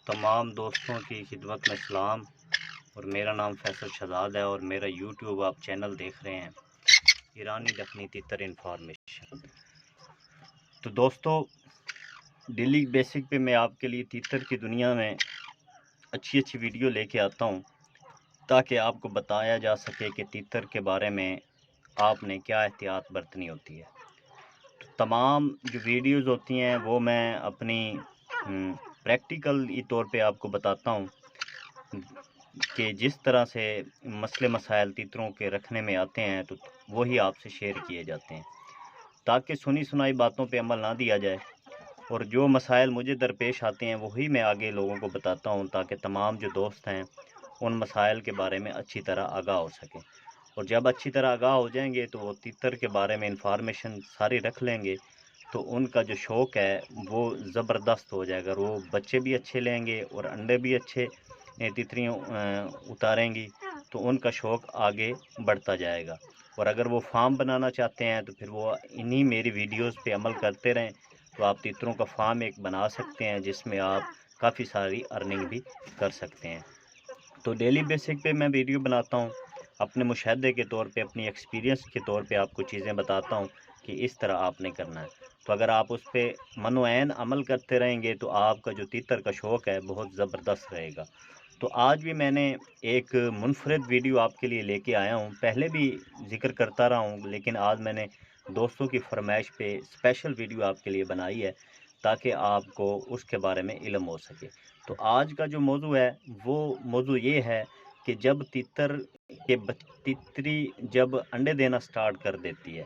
तमाम दोस्तों की खिदमत में सलाम। और मेरा नाम फैसल शहजाद है और मेरा यूट्यूब आप चैनल देख रहे हैं, ईरानी दखनी तितर इन्फॉर्मेशन। तो दोस्तों, डेली बेसिक पे मैं आपके लिए तितर की दुनिया में अच्छी अच्छी वीडियो लेके आता हूँ, ताकि आपको बताया जा सके कि तितर के बारे में आपने क्या एहतियात बरतनी होती है। तो तमाम जो वीडियोज़ होती हैं वो मैं अपनी प्रैक्टिकल तौर पे आपको बताता हूँ कि जिस तरह से मसले मसाइल तीतरों के रखने में आते हैं तो वही आपसे शेयर किए जाते हैं, ताकि सुनी सुनाई बातों पे अमल ना दिया जाए। और जो मसाइल मुझे दरपेश आते हैं वही मैं आगे लोगों को बताता हूँ, ताकि तमाम जो दोस्त हैं उन मसाइल के बारे में अच्छी तरह आगाह हो सकें। और जब अच्छी तरह आगाह हो जाएंगे तो वो तीतर के बारे में इंफॉर्मेशन सारी रख लेंगे, तो उनका जो शौक़ है वो ज़बरदस्त हो जाएगा। वो बच्चे भी अच्छे लेंगे और अंडे भी अच्छे तितरियाँ उतारेंगी, तो उनका शौक़ आगे बढ़ता जाएगा। और अगर वो फार्म बनाना चाहते हैं तो फिर वो इन्हीं मेरी वीडियोस पे अमल करते रहें, तो आप तीतरों का फार्म एक बना सकते हैं, जिसमें आप काफ़ी सारी अर्निंग भी कर सकते हैं। तो डेली बेसिक पे मैं वीडियो बनाता हूँ, अपने मुशाहदे के तौर पे, अपनी एक्सपीरियंस के तौर पे आपको चीज़ें बताता हूँ कि इस तरह आपने करना है। तो अगर आप उस पर मनो-ऐन अमल करते रहेंगे तो आपका जो तीतर का शौक़ है बहुत ज़बरदस्त रहेगा। तो आज भी मैंने एक मुनफरद वीडियो आपके लिए लेके आया हूँ। पहले भी ज़िक्र करता रहा हूँ, लेकिन आज मैंने दोस्तों की फरमाइश पे स्पेशल वीडियो आपके लिए बनाई है, ताकि आपको उसके बारे में इल्म हो सके। तो आज का जो मौजू है वो मौजू ये है कि जब तितरी जब अंडे देना स्टार्ट कर देती है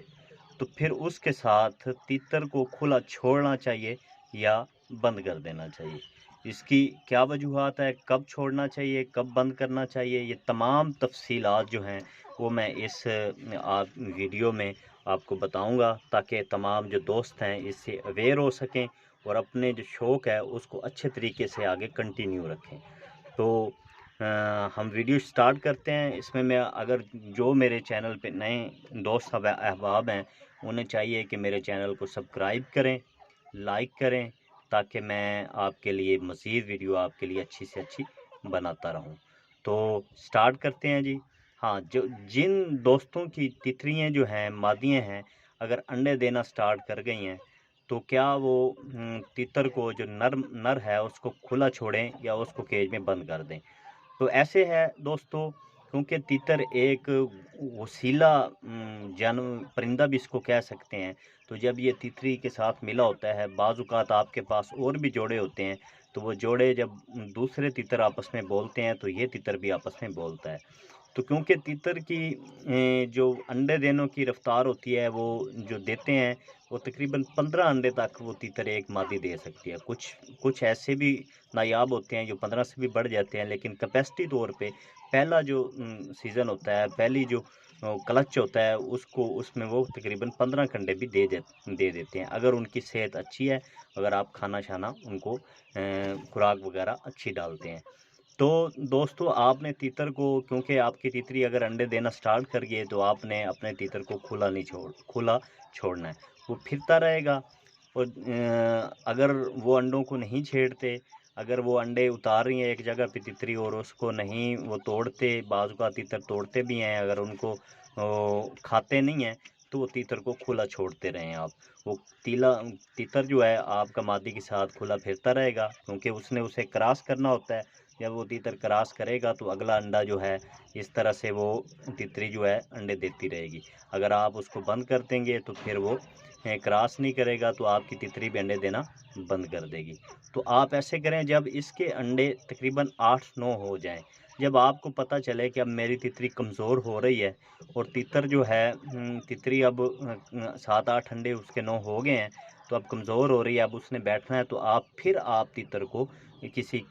तो फिर उसके साथ तीतर को खुला छोड़ना चाहिए या बंद कर देना चाहिए। इसकी क्या वजूहात है, कब छोड़ना चाहिए, कब बंद करना चाहिए, ये तमाम तफसीलात जो हैं वो मैं इस वीडियो में आपको बताऊंगा, ताकि तमाम जो दोस्त हैं इससे अवेयर हो सकें और अपने जो शौक़ है उसको अच्छे तरीके से आगे कंटिन्यू रखें। तो हम वीडियो स्टार्ट करते हैं। इसमें मैं अगर जो मेरे चैनल पे नए दोस्त अहबाब हैं उन्हें चाहिए कि मेरे चैनल को सब्सक्राइब करें, लाइक करें, ताकि मैं आपके लिए मज़ीद वीडियो आपके लिए अच्छी से अच्छी बनाता रहूं। तो स्टार्ट करते हैं जी। हाँ, जो जिन दोस्तों की तितरियाँ जो हैं, मादियाँ हैं, अगर अंडे देना स्टार्ट कर गई हैं तो क्या वो तीतर को जो नर है उसको खुला छोड़ें या उसको केज में बंद कर दें। तो ऐसे है दोस्तों, क्योंकि तीतर एक वसीला परिंदा भी इसको कह सकते हैं। तो जब ये तितरी के साथ मिला होता है, बाज़ औक़ात आपके पास और भी जोड़े होते हैं, तो वो जोड़े जब दूसरे तीतर आपस में बोलते हैं तो ये तीतर भी आपस में बोलता है। तो क्योंकि तीतर की जो अंडे देने की रफ्तार होती है, वो जो देते हैं वो तकरीबन 15 अंडे तक वो तीतर एक मादी दे सकती है। कुछ ऐसे भी नायाब होते हैं जो 15 से भी बढ़ जाते हैं, लेकिन कैपेसिटी तौर पे पहला जो सीज़न होता है, पहली जो क्लच होता है, उसमें वो तकरीबन 15 अंडे भी दे देते हैं, अगर उनकी सेहत अच्छी है, अगर आप खाना शाना उनको खुराक वगैरह अच्छी डालते हैं। तो दोस्तों, आपने तीतर को, क्योंकि आपकी तीतरी अगर अंडे देना स्टार्ट कर गई तो आपने अपने तीतर को खुला छोड़ना है। वो फिरता रहेगा। और अगर वो अंडों को नहीं छेड़ते, अगर वो अंडे उतार रही है एक जगह पे तितरी और उसको नहीं वो तोड़ते, बाज़ का तीतर तोड़ते भी हैं, अगर उनको खाते नहीं हैं तो वो तीतर को खुला छोड़ते रहें आप। वो तीतर जो है आपका मादी के साथ खुला फिरता रहेगा, क्योंकि उसने उसे क्रॉस करना होता है। जब वो तीतर क्रॉस करेगा तो अगला अंडा जो है, इस तरह से वो तितरी जो है अंडे देती रहेगी। अगर आप उसको बंद कर देंगे तो फिर वो क्रॉस नहीं करेगा, तो आपकी तितरी भी अंडे देना बंद कर देगी। तो आप ऐसे करें, जब इसके अंडे तकरीबन 8-9 हो जाएं, जब आपको पता चले कि अब मेरी तितरी कमज़ोर हो रही है और तीतर जो है तितरी अब 7-8 अंडे उसके 9 हो गए हैं, तो अब कमज़ोर हो रही है, अब उसने बैठना है, तो आप तीतर को किसी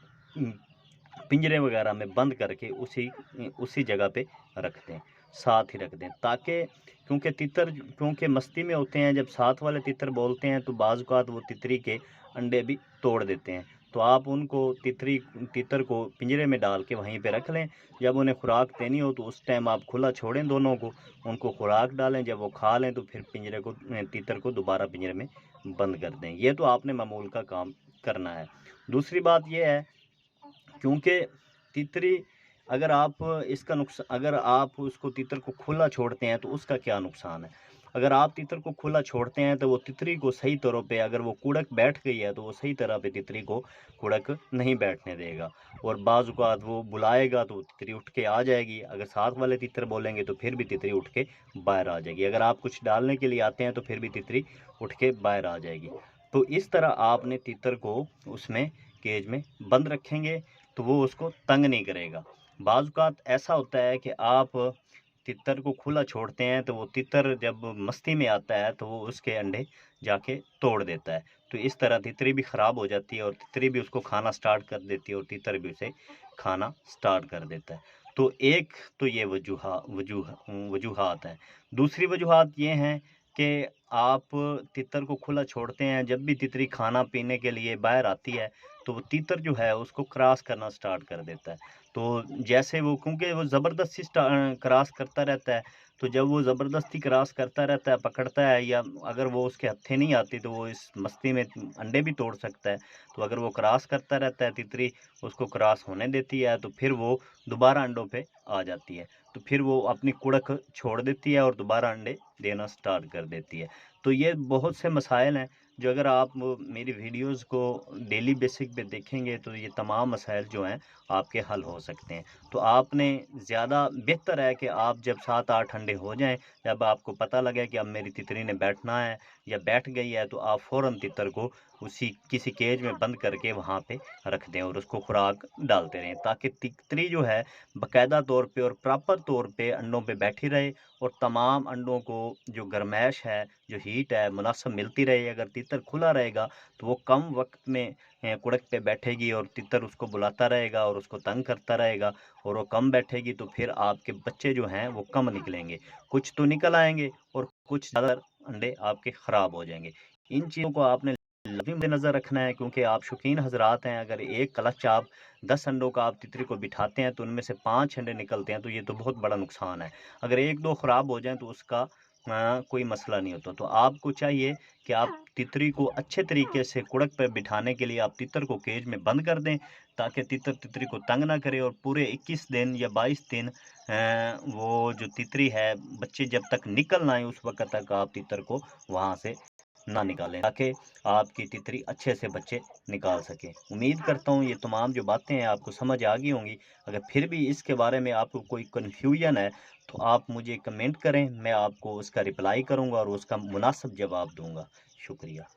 पिंजरे वगैरह में बंद करके उसी जगह पे रख दें, साथ ही रख दें, ताकि क्योंकि मस्ती में होते हैं, जब साथ वाले तीतर बोलते हैं तो बाज़ औक़ात वो तितरी के अंडे भी तोड़ देते हैं। तो आप उनको तीतर को पिंजरे में डाल के वहीं पे रख लें। जब उन्हें खुराक देनी हो तो उस टाइम आप खुला छोड़ें दोनों को, उनको खुराक डालें, जब वो खा लें तो फिर तीतर को दोबारा पिंजरे में बंद कर दें। ये तो आपने मामूल का काम करना है। दूसरी बात ये है क्योंकि तितरी अगर आप अगर आप उसको तीतर को खुला छोड़ते हैं तो उसका क्या नुकसान है। अगर आप तीतर को खुला छोड़ते हैं तो वो तितरी को सही तरह पे, अगर वो कुड़क बैठ गई है तो वो सही तरह पे तितरी को कुड़क नहीं बैठने देगा, और बाज़ औक़ात वो बुलाएगा तो तितरी उठ के आ जाएगी। अगर साथ वाले तितर बोलेंगे तो फिर भी तितरी उठ के बाहर आ जाएगी। अगर आप कुछ डालने के लिए आते हैं तो फिर भी तितरी उठ के बाहर आ जाएगी। तो इस तरह आपने तीतर को उसमें केज में बंद रखेंगे तो वो उसको तंग नहीं करेगा। बाज़ औक़ात ऐसा होता है कि आप तितर को खुला छोड़ते हैं तो वो तितर जब मस्ती में आता है तो वो उसके अंडे जाके तोड़ देता है। तो इस तरह तितरी भी ख़राब हो जाती है और तितरी भी उसको खाना स्टार्ट कर देती है और तीतर भी उसे खाना स्टार्ट कर देता है। तो एक तो ये वजूहात हैं। दूसरी वजूहात ये हैं कि आप तीतर को खुला छोड़ते हैं, जब भी तितरी खाना पीने के लिए बाहर आती है तो वो तीतर जो है उसको क्रॉस करना स्टार्ट कर देता है। तो जैसे वो, क्योंकि वो ज़बरदस्ती क्रॉस करता रहता है, तो जब वो ज़बरदस्ती क्रॉस करता रहता है, पकड़ता है, या अगर वो उसके हत्थे नहीं आती तो वो इस मस्ती में अंडे भी तोड़ सकता है। तो अगर वो क्रॉस करता रहता है, तितरी उसको क्रॉस होने देती है, तो फिर वो दोबारा अंडों पे आ जाती है। तो फिर वो अपनी कुड़क छोड़ देती है और दोबारा अंडे देना स्टार्ट कर देती है। तो ये बहुत से मसाइल हैं जो अगर आप मेरी वीडियोज़ को डेली बेसिक पे देखेंगे तो ये तमाम मसाइल जो हैं आपके हल हो सकते हैं। तो आपने ज़्यादा बेहतर है कि आप जब 7-8 अंडे हो जाएँ, जब आपको पता लगे कि अब मेरी तितरी ने बैठना है या बैठ गई है, तो आप फ़ौरन तितर को किसी केज में बंद करके वहाँ पे रख दें और उसको खुराक डालते रहें, ताकि तितरी जो है बाकायदा तौर पे और प्रॉपर तौर पे अंडों पे बैठी रहे और तमाम अंडों को जो गर्माइश है, जो हीट है, मुनासिब मिलती रहे। अगर तीतर खुला रहेगा तो वो कम वक्त में कुड़क पे बैठेगी और तीतर उसको बुलाता रहेगा और उसको तंग करता रहेगा, और वो कम बैठेगी तो फिर आपके बच्चे जो हैं वो कम निकलेंगे। कुछ तो निकल आएंगे और कुछ ज़्यादा अंडे आपके ख़राब हो जाएंगे। इन चीज़ों को आपने लाज़िम नज़र रखना है, क्योंकि आप शौकीन हज़रात हैं। अगर एक क्लच आप 10 अंडों का आप तितरी को बिठाते हैं तो उनमें से 5 अंडे निकलते हैं, तो ये तो बहुत बड़ा नुकसान है। अगर 1-2 ख़राब हो जाएँ तो उसका कोई मसला नहीं होता। तो आपको चाहिए कि आप तितरी को अच्छे तरीके से कुड़क पे बिठाने के लिए आप तितर को केज में बंद कर दें, ताकि तितर तितरी को तंग ना करे, और पूरे 21 दिन या 22 दिन वो जो तितरी है, बच्चे जब तक निकल ना आए उस वक़्त तक आप तितर को वहाँ से ना निकालें, ताकि आपकी तितरी अच्छे से बच्चे निकाल सके। उम्मीद करता हूँ ये तमाम जो बातें हैं आपको समझ आ गई होंगी। अगर फिर भी इसके बारे में आपको कोई कन्फ्यूजन है तो आप मुझे कमेंट करें, मैं आपको उसका रिप्लाई करूँगा और उसका मुनासिब जवाब दूँगा। शुक्रिया।